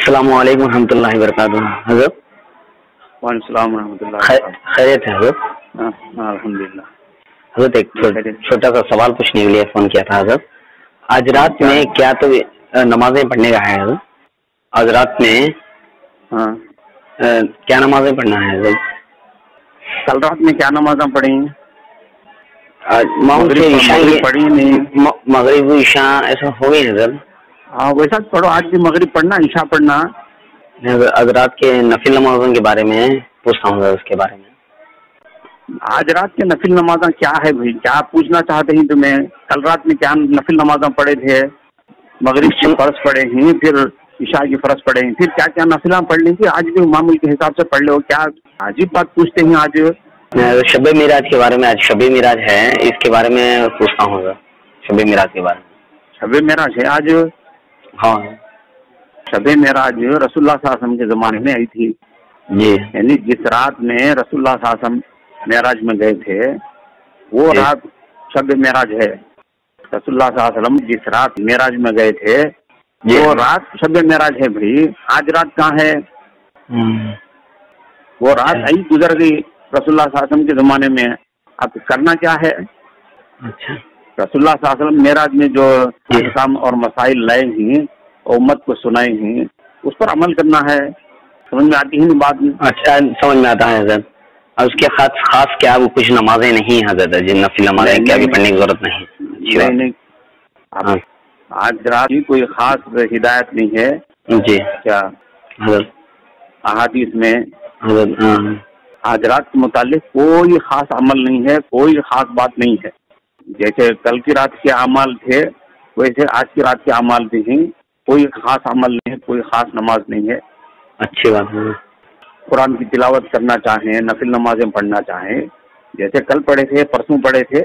السلام علیکم ورحمۃ اللہ وبرکاتہ حضرت۔ وعلیکم السلام ورحمۃ اللہ۔ خیریت ہے حضرت؟ الحمد للہ حضرت ایک چھوٹا سا سوال پوچھنے کے لیے فون کیا تھا حضرت۔ آج رات میں کیا تو نمازیں پڑھنے کا ہے حضرت؟ آج رات میں کیا نمازیں پڑھنا ہے حضرت؟ کل رات میں کیا نمازیں پڑھی؟ پڑھی نہیں، مغرب عشاء ایسا ہو گئی حضرت؟ ہاں ویسا پڑھو، آج بھی مغرب پڑھنا، عشاء پڑھنا۔ آج رات کے نفل نمازوں کے بارے میں پوچھتا ہوں اس کے بارے میں۔ آج رات کے نفل نمازیں کیا ہے بھائی؟ کیا پوچھنا چاہتے ہیں تمہیں؟ کل رات میں کیا نفل نمازیں پڑھے تھے؟ مغرب کی فرض پڑھے ہیں، پھر عشاء کی فرض پڑھے ہیں، پھر کیا کیا نفلیں پڑھ لی تھی؟ آج بھی معمول کے حساب سے پڑھ لو۔ کیا عجیب بات پوچھتے ہیں آج؟ شب معراج کے بارے میں، آج شب معراج ہے، اس کے بارے میں پوچھتا ہوں شب معراج کے بارے میں۔ شب معراج ہے آج؟ ہاں، شب معراج رسول اللہ صلی اللہ علیہ وسلم کے زمانے میں آئی تھی جی، یعنی جس رات میں رسول اللہ صلی اللہ علیہ وسلم معراج میں گئے تھے وہ رات شب معراج ہے۔ رسول اللہ صلی اللہ علیہ وسلم جس رات معراج میں گئے تھے وہ رات شب معراج ہے بھائی۔ آج رات کہاں ہے؟ وہ رات آئی گزر گئی رسول اللہ صلی اللہ علیہ وسلم کے زمانے میں۔ اب کرنا کیا ہے؟ رسول اللہ صلی اللہ علیہ وسلم معراج میں جو احکام اور مسائل لائے ہیں، امت کو سنائے ہیں، اس پر عمل کرنا ہے۔ سمجھ میں آتی ہے بات؟ اچھا، سمجھ میں آتا ہے حضرت۔ اور اس کے خاص کیا وہ کچھ نمازیں نہیں حضرت؟ جن نفل نمازیں کیا بھی پڑھنے کی ضرورت نہیں؟ آج رات کی کوئی خاص ہدایت نہیں ہے جی کیا حضرت؟ احادیث میں حضرت آج رات کے متعلق کوئی خاص عمل نہیں ہے، کوئی خاص بات نہیں ہے۔ جیسے کل کی رات کے اعمال تھے ویسے آج کی رات کے اعمال بھی ہیں۔ کوئی خاص عمل نہیں ہے، کوئی خاص نماز نہیں ہے۔ اچھی بات ہے۔ قرآن کی تلاوت کرنا چاہیں، نفل نمازیں پڑھنا چاہیں، جیسے کل پڑھے تھے، پرسوں پڑھے تھے،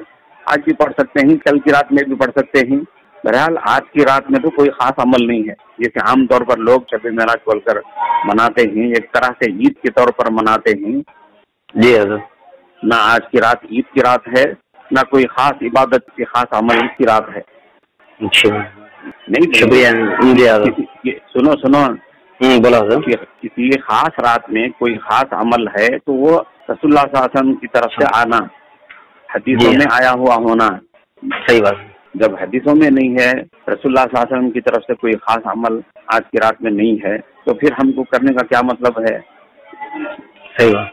آج بھی پڑھ سکتے ہیں، کل کی رات میں بھی پڑھ سکتے ہیں۔ بہرحال آج کی رات میں تو کوئی خاص عمل نہیں ہے، جیسے عام طور پر لوگ شب معراج بول کر مناتے ہیں، ایک طرح سے عید کے طور پر مناتے ہیں۔ جی حضرت، نہ آج کی رات عید کی رات ہے، نہ کوئی خاص عبادت کی خاص عمل کی رات ہے۔ اچھا نہیں شکریہ۔ سنو بولا حضرت۔ کسی خاص رات میں کوئی خاص عمل ہے تو وہ رسول اللہ صلی اللہ علیہ وسلم کی طرف سے آنا، حدیثوں میں آیا ہوا ہونا۔ صحیح بات۔ جب حدیثوں میں نہیں ہے، رسول اللہ صلی اللہ علیہ وسلم کی طرف سے کوئی خاص عمل آج کی رات میں نہیں ہے، تو پھر ہم کو کرنے کا کیا مطلب ہے؟ صحیح بات،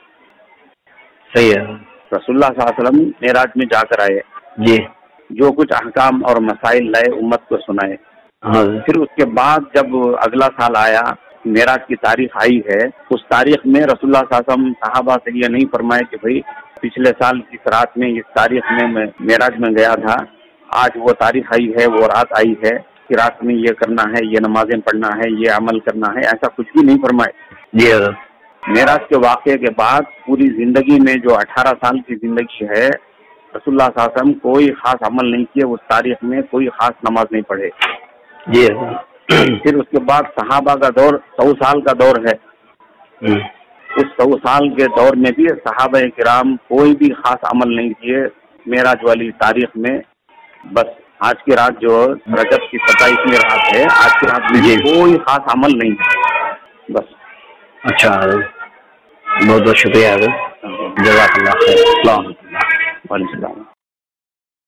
صحیح ہے۔ رسول اللہ صلی اللہ علیہ وسلم معراج میں جا کر آئے، جی، جو کچھ احکام اور مسائل لائے امت کو سنائے۔ پھر اس کے بعد جب اگلا سال آیا، معراج کی تاریخ آئی ہے، اس تاریخ میں رسول اللہ صلی اللہ علیہ وسلم صحابہ سے یہ نہیں فرمائے کہ بھئی پچھلے سال اس رات میں، اس تاریخ میں میں معراج میں گیا تھا، آج وہ تاریخ آئی ہے، وہ رات آئی ہے کہ رات میں یہ کرنا ہے، یہ نمازیں پڑھنا ہے، یہ عمل کرنا ہے، ایسا کچھ بھی نہیں فرمائے۔ جی حضرت۔ معراج کے واقعے کے بعد پوری زندگی میں جو 18 سال کی زندگی ہے، رسول اللہ صلی اللہ علیہ وسلم کوئی خاص عمل نہیں کیے، اس تاریخ میں کوئی خاص نماز نہیں پڑھے۔ جی پھر اس کے بعد صحابہ کا دور 100 سال کا دور ہے، اس 100 سال کے دور میں بھی صحابہ کرام کوئی بھی خاص عمل نہیں کیے معراج والی تاریخ میں۔ بس آج کی رات جو رجب کی 27ویں رات ہے، آج کی رات میں کوئی خاص عمل نہیں ہے بس۔ اچھا، بہت بہت شکریہ حضرت، جزاک اللہ خیر۔ السلام علیکم۔ وعلیکم السلام۔